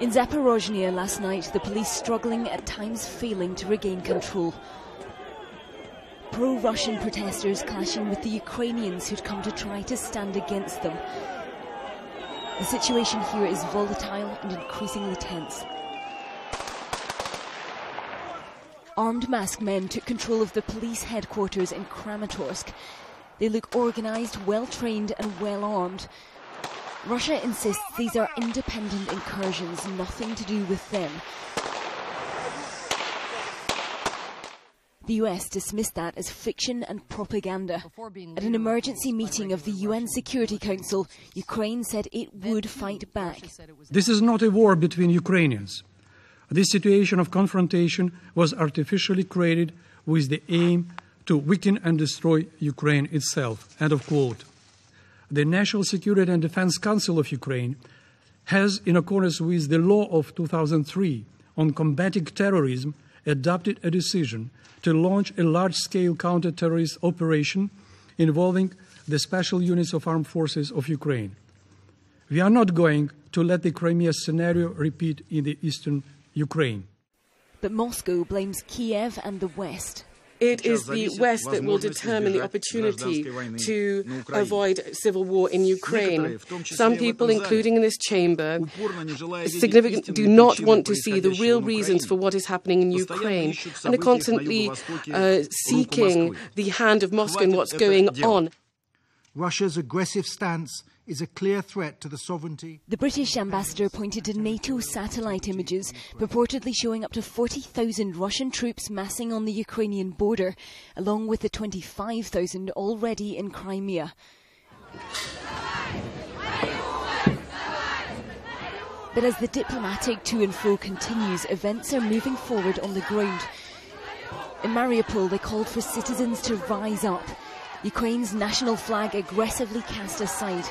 In Zaporozhye last night, the police struggling, at times failing to regain control. Pro-Russian protesters clashing with the Ukrainians who'd come to try to stand against them. The situation here is volatile and increasingly tense. Armed masked men took control of the police headquarters in Kramatorsk. They look organised, well-trained and well-armed. Russia insists these are independent incursions, nothing to do with them. The US dismissed that as fiction and propaganda. At an emergency meeting of the UN Security Council, Ukraine said it would fight back. This is not a war between Ukrainians. This situation of confrontation was artificially created with the aim to weaken and destroy Ukraine itself. End of quote. The National Security and Defense Council of Ukraine has, in accordance with the law of 2003 on combating terrorism, adopted a decision to launch a large-scale counter-terrorist operation involving the special units of armed forces of Ukraine. We are not going to let the Crimea scenario repeat in the eastern Ukraine. But Moscow blames Kiev and the West. It is the West that will determine the opportunity to avoid civil war in Ukraine. Some people, including in this chamber, do not want to see the real reasons for what is happening in Ukraine and are constantly seeking the hand of Moscow in what's going on. Russia's aggressive stance is a clear threat to the sovereignty. The British ambassador pointed to NATO satellite images purportedly showing up to 40,000 Russian troops massing on the Ukrainian border, along with the 25,000 already in Crimea. But as the diplomatic to and fro continues, events are moving forward on the ground. In Mariupol, they called for citizens to rise up. Ukraine's national flag aggressively cast aside.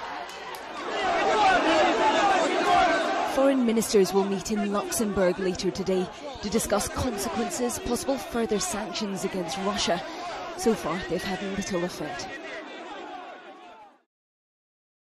Foreign ministers will meet in Luxembourg later today to discuss consequences, possible further sanctions against Russia. So far, they've had little effect.